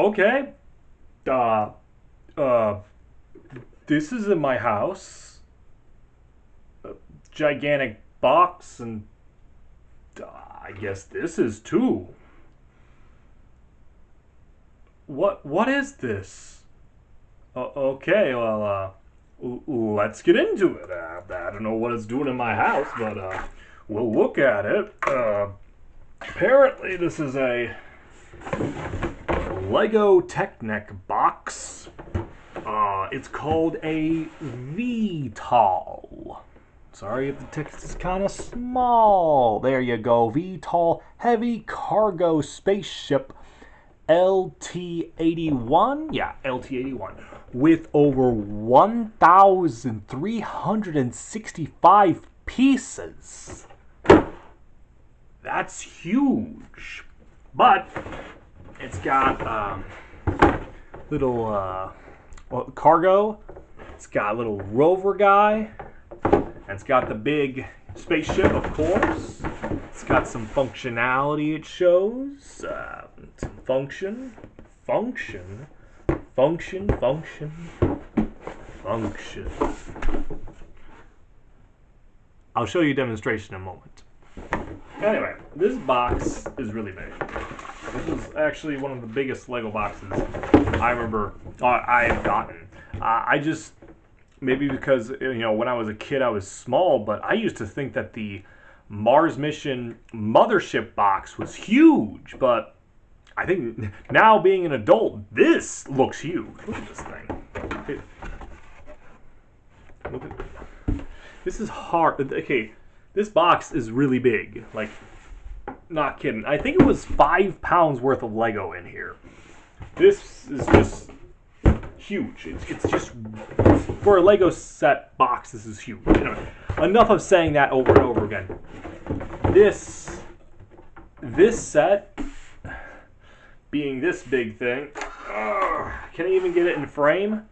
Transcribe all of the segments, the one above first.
Okay. Uh, uh, this is in my house. Gigantic box, and I guess this is too. What is this? Okay, well, let's get into it. I don't know what it's doing in my house, but we'll look at it. Apparently, this is a Lego Technic box. It's called a VTOL. Sorry if the text is kind of small. There you go. VTOL Heavy Cargo Spaceship LT-81. Yeah, LT-81. With over 1,365 pieces. That's huge. But it's got little cargo. It's got a little rover guy. It's got the big spaceship, of course. It's got some functionality it shows. Some function. I'll show you a demonstration in a moment. Anyway, this box is really big. This is actually one of the biggest Lego boxes I remember I've gotten. I just, maybe because, when I was a kid I was small, but I used to think that the Mars mission mothership box was huge, but I think now being an adult, this looks huge. Look at this thing. Look at this is hard. Okay, this box is really big. Like, not kidding. I think it was 5 pounds worth of Lego in here. This is just huge. It's just, for a Lego set box, this is huge. Enough of saying that over and over again. This set, being this big thing, can I even get it in frame? Let's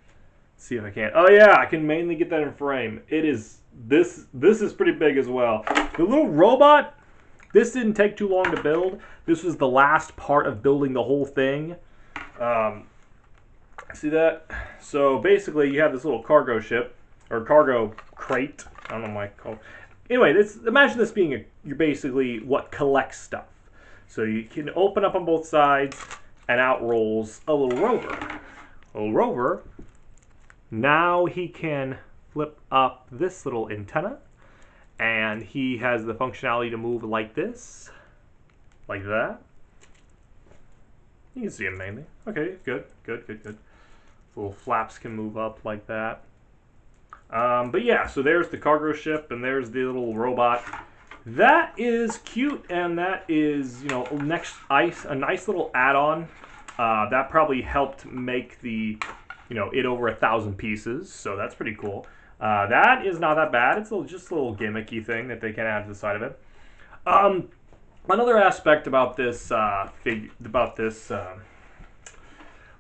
see if I can. Oh yeah, I can mainly get that in frame. It is, this is pretty big as well. The little robot, this didn't take too long to build. This was the last part of building the whole thing. See that? So basically you have this little cargo ship, or cargo crate. I don't know what I call it. Anyway, imagine this being you're basically what collects stuff. So you can open up on both sides, and out rolls a little rover. A little rover. Now he can flip up this little antenna, and he has the functionality to move like this, like that. You can see him mainly. Okay, good. Little flaps can move up like that. But yeah, so there's the cargo ship, and there's the little robot. That is cute, and that is, a nice little add-on. That probably helped make the, it over 1,000 pieces, so that's pretty cool. That is not that bad. It's just a little gimmicky thing that they can add to the side of it. Another aspect about this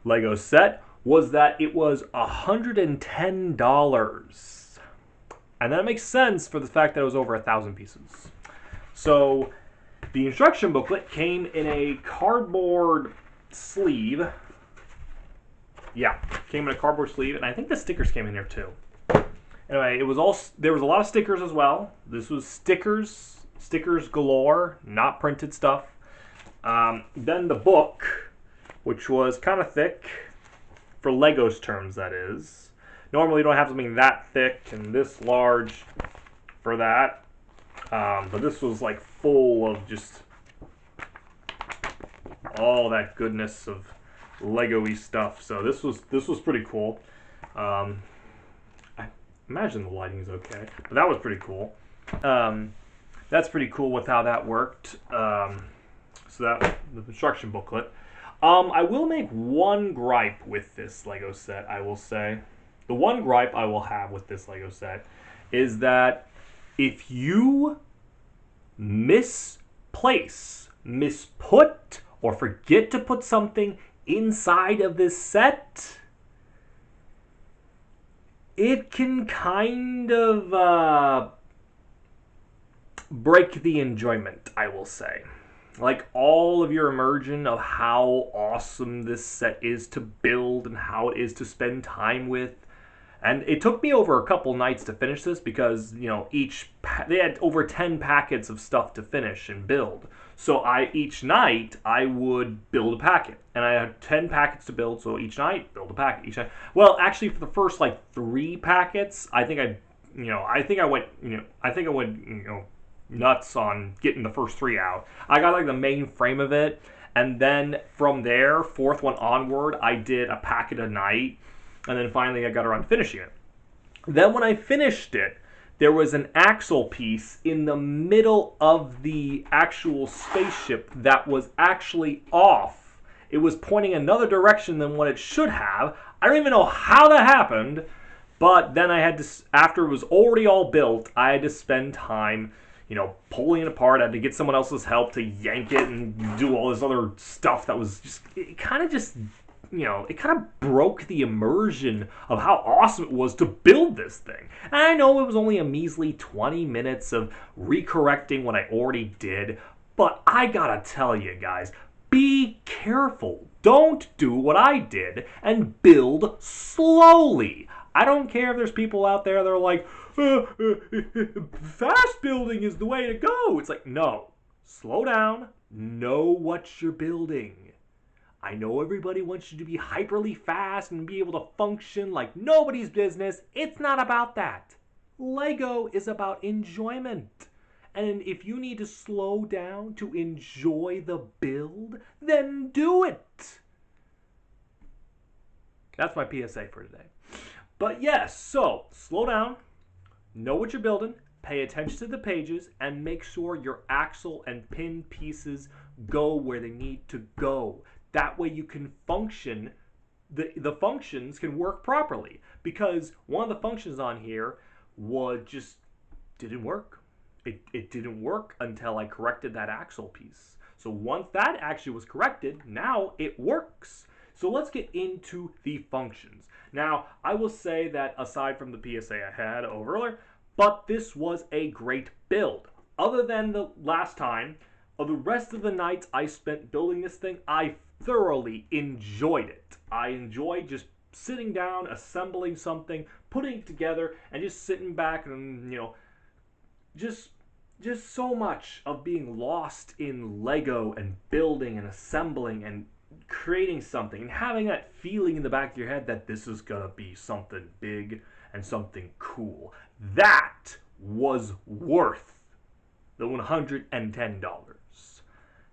Lego set was that it was $110. And that makes sense for the fact that it was over 1,000 pieces. So the instruction booklet came in a cardboard sleeve. Yeah, came in a cardboard sleeve, and I think the stickers came in there too. Anyway, there was a lot of stickers as well. This was stickers galore, not printed stuff. Then the book, which was kind of thick, for Lego's terms, that is. Normally you don't have something that thick and this large for that. But this was like full of just all that goodness of Lego-y stuff. So this was pretty cool. I imagine the lighting is okay, but that was pretty cool. That's pretty cool with how that worked. So that the instruction booklet. I will make one gripe with this Lego set, I will say. The one gripe I will have with this Lego set is that if you misput, or forget to put something inside of this set, it can kind of break the enjoyment, I will say. like all of your immersion of how awesome this set is to build and how it is to spend time with. And it took me over a couple nights to finish this because, you know, they had over 10 packets of stuff to finish and build. So each night I would build a packet, and I had 10 packets to build. So each night build a packet. Each night. Well, actually, for the first like 3 packets, I think I went nuts on getting the first 3 out. I got like the main frame of it, and then from there, 4th one onward, I did a packet a night. And then finally I got around to finishing it. Then when I finished it, there was an axle piece in the middle of the actual spaceship that was actually off. It was pointing another direction than what it should have. I don't even know how that happened, but then I had to, after it was already all built, I had to spend time, you know, pulling it apart. I had to get someone else's help to yank it and do all this other stuff that was just, it kind of broke the immersion of how awesome it was to build this thing. And I know it was only a measly 20 minutes of recorrecting what I already did, but I gotta tell you guys, be careful. Don't do what I did and build slowly. I don't care if there's people out there that are like, fast building is the way to go. It's like, no, slow down, know what you're building. I know everybody wants you to be hyperly fast and be able to function like nobody's business. It's not about that. Lego is about enjoyment. And if you need to slow down to enjoy the build, then do it. That's my PSA for today. But yes, so slow down, know what you're building, pay attention to the pages, and make sure your axle and pin pieces go where they need to go. That way you can function, the functions can work properly. Because one of the functions on here didn't work. It didn't work until I corrected that axle piece. So once that actually was corrected, now it works. So let's get into the functions. Now, I will say that aside from the PSA I had over earlier, but this was a great build. Other than the last time, of the rest of the nights I spent building this thing, I thoroughly enjoyed it. I enjoyed just sitting down, assembling something, putting it together, and just sitting back and, you know, just so much of being lost in Lego and building and assembling and creating something and having that feeling in the back of your head that this is gonna be something big and something cool. That was worth the $110.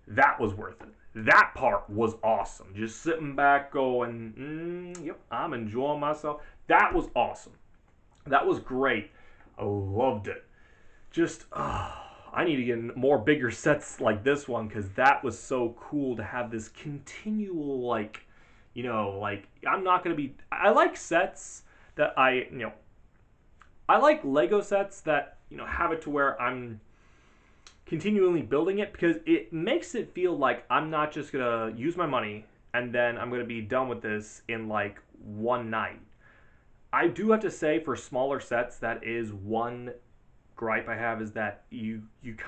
That was worth it. That part was awesome. Just sitting back going, yep, I'm enjoying myself. That was awesome. That was great. I loved it. Just, I need to get more bigger sets like this one because that was so cool to have this continual, like, you know, like, I'm not going to be, I like sets that I like Lego sets that, you know, have it to where I'm continually building it because it makes it feel like I'm not just going to use my money and then I'm going to be done with this in like one night. I do have to say for smaller sets, that is one gripe I have, is that you pay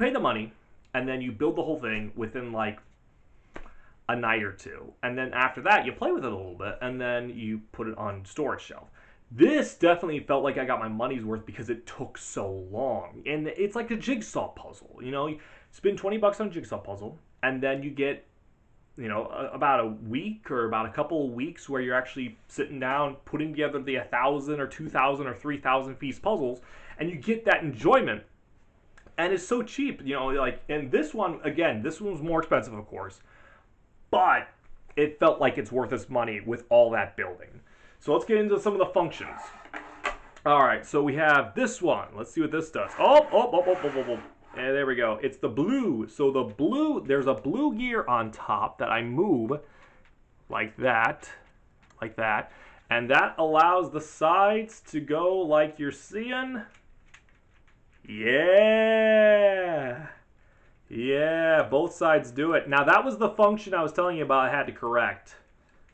the money and then you build the whole thing within like a night or two. And then after that, you play with it a little bit and then you put it on storage shelf. This definitely felt like I got my money's worth because it took so long. And it's like a jigsaw puzzle. You know, you spend $20 on a jigsaw puzzle, and then you get, you know, about a week or about a couple of weeks where you're actually sitting down, putting together the 1,000 or 2,000 or 3,000 piece puzzles, and you get that enjoyment. And it's so cheap, you know, like, and this one, again, this one was more expensive, of course, but it felt like it's worth its money with all that building. So let's get into some of the functions. All right, so we have this one. Let's see what this does. Oh. And there we go. It's the blue. So the blue, there's a blue gear on top that I move like that. And that allows the sides to go like you're seeing. Yeah, both sides do it. Now that was the function I was telling you about I had to correct.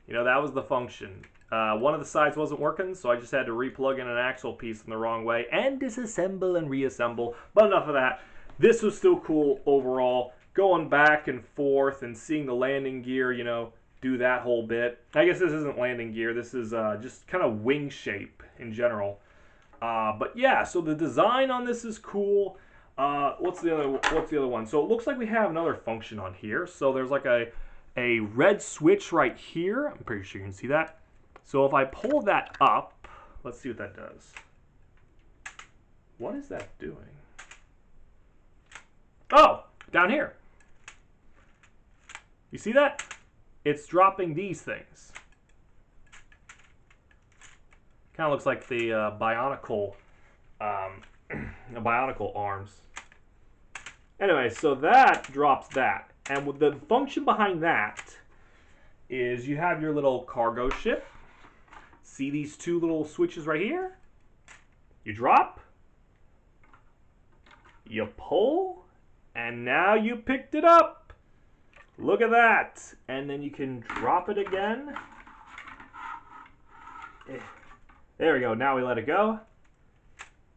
You know, that was the function. One of the sides wasn't working, so I just had to replug in an axle piece in the wrong way and disassemble and reassemble. But enough of that. this was still cool overall. Going back and forth and seeing the landing gear, you know, do that whole bit. I guess this isn't landing gear. This is just kind of wing shape in general. But yeah, so the design on this is cool. What's the other one? So it looks like we have another function on here. So there's like a red switch right here. I'm pretty sure you can see that. So if I pull that up, let's see what that does. What is that doing? Oh, down here. You see that? It's dropping these things. Kind of looks like the Bionicle arms. Anyway, so that drops that. And with the function behind that is you have your little cargo ship. See these two little switches right here? You drop, you pull, and now you picked it up. Look at that. And then you can drop it again. There we go. Now we let it go.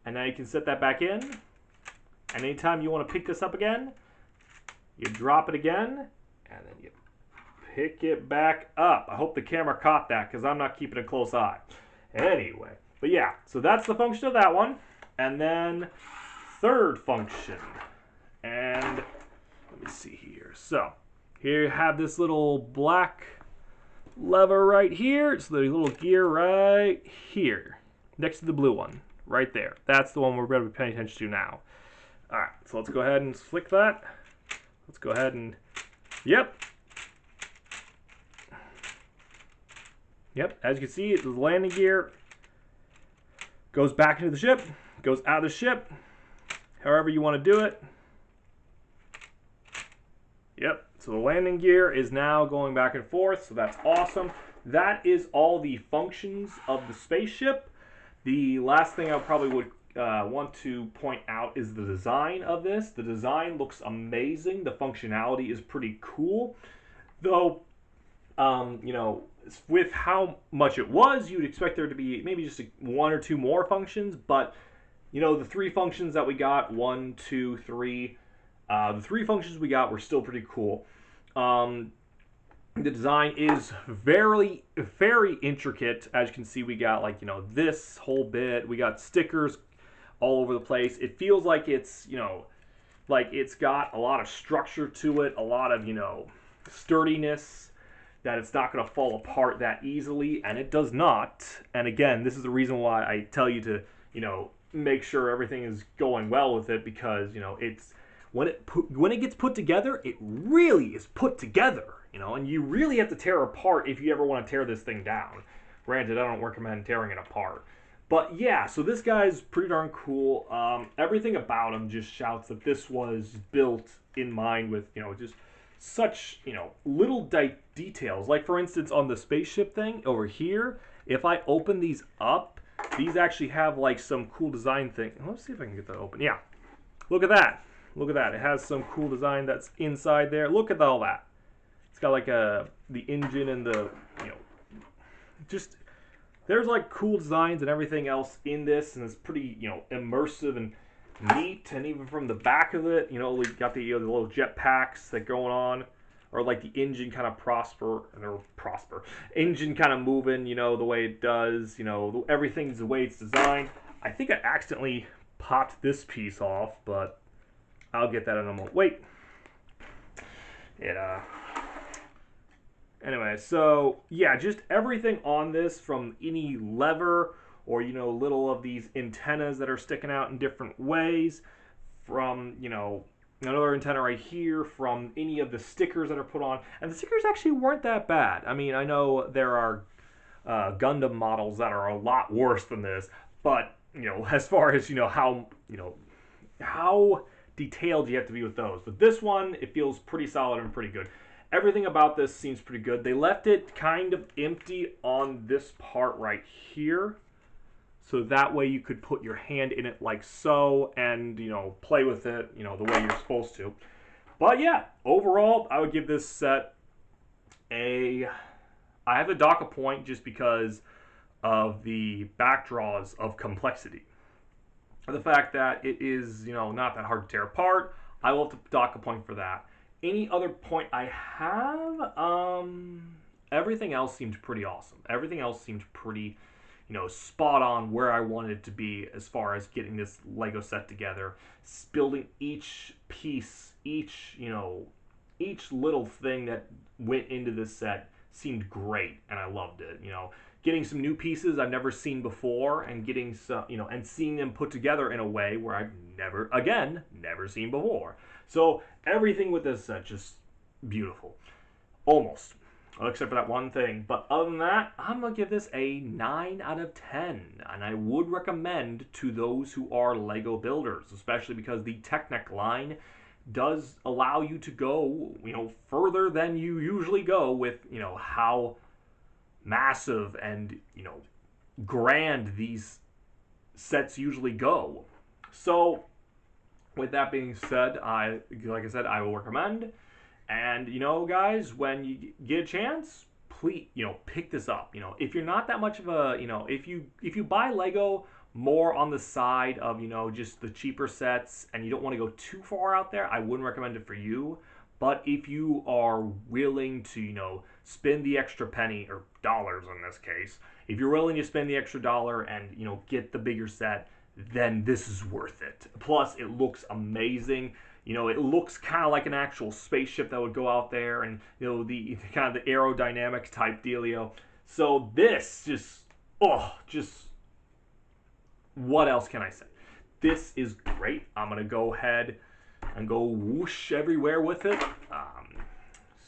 And now you can set that back in. And anytime you want to pick this up again, you drop it again, and then you pick it back up. I hope the camera caught that because I'm not keeping a close eye. Anyway, but yeah, so that's the function of that one. And then third function. And let me see here. So here you have this little black lever right here. It's the little gear right here next to the blue one right there. That's the one we're going to be paying attention to now. All right, so let's go ahead and flick that. Let's go ahead and, yep, as you can see, the landing gear goes back into the ship, goes out of the ship, however you want to do it. Yep, so the landing gear is now going back and forth, so that's awesome. That is all the functions of the spaceship. The last thing I probably would want to point out is the design of this. The design looks amazing. The functionality is pretty cool. Though, you know, with how much it was, you'd expect there to be maybe just one or two more functions. But, you know, the three functions that we got, 1, 2, 3, the three functions we got were still pretty cool. The design is very, very intricate. As you can see, we got, like, you know, this whole bit. We got stickers all over the place. It feels like it's, you know, like it's got a lot of structure to it, a lot of, you know, sturdiness, that it's not going to fall apart that easily, and it does not. And again, this is the reason why I tell you to, you know, make sure everything is going well with it, because, you know, it's when it gets put together, it really is put together, you know, and you really have to tear apart if you ever want to tear this thing down. Granted, I don't recommend tearing it apart. But yeah, so this guy's pretty darn cool. Everything about him just shouts that this was built in mind with, you know, just such, you know, little details. Like, for instance, on the spaceship thing over here, if I open these up, these actually have, like, some cool design thing. Let's see if I can get that open. Yeah, look at that. Look at that. It has some cool design that's inside there. Look at all that. It's got, like, the engine and the, you know, just... There's like cool designs and everything else in this, and it's pretty, you know, immersive and neat. And even from the back of it, you know, we got the, you know, the little jet packs that going on, or like the engine kind of engine kind of moving, you know, the way it does. You know, everything's the way it's designed. I think I accidentally popped this piece off, but I'll get that in a moment. Wait, Anyway, so yeah, just everything on this, from any lever or, you know, little of these antennas that are sticking out in different ways, from, you know, another antenna right here, from any of the stickers that are put on. And the stickers actually weren't that bad. I mean, I know there are Gundam models that are a lot worse than this, but, you know, as far as, you know, how detailed you have to be with those. But this one, it feels pretty solid and pretty good. Everything about this seems pretty good. They left it kind of empty on this part right here, so that way you could put your hand in it like so and, you know, play with it, you know, the way you're supposed to. But yeah, overall, I would give this set I have to dock a point just because of the backdraws of complexity. the fact that it is, not that hard to tear apart. I will have to dock a point for that. Any other point I have? Everything else seemed pretty awesome. Everything else seemed pretty, spot on where I wanted it to be as far as getting this Lego set together, building each piece, each little thing that went into this set seemed great, and I loved it. Getting some new pieces I've never seen before, and getting some, and seeing them put together in a way where I've never seen before. So everything with this set just beautiful, almost, except for that one thing. But other than that, I'm gonna give this a 9 out of 10, and I would recommend to those who are Lego builders, especially because the Technic line does allow you to go, further than you usually go with, how massive and, grand these sets usually go. So, with that being said, like I said, I will recommend. And, guys, when you get a chance, please, pick this up. If you're not that much of a, if you buy Lego more on the side of, just the cheaper sets and you don't want to go too far out there, I wouldn't recommend it for you. But if you are willing to, spend the extra penny, or dollars in this case, if you're willing to spend the extra dollar and, get the bigger set, then this is worth it. Plus, it looks amazing. It looks kind of like an actual spaceship that would go out there, and, the kind of the aerodynamic type dealio. So this just, what else can I say? This is great. I'm going to go ahead and go whoosh everywhere with it.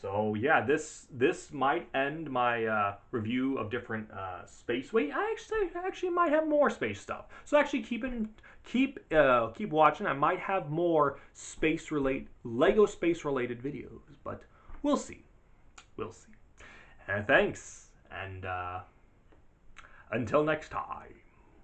So yeah, this might end my review of different space. Wait, I actually might have more space stuff. So actually keep watching. I might have more Lego space related videos, but we'll see. And thanks. And until next time.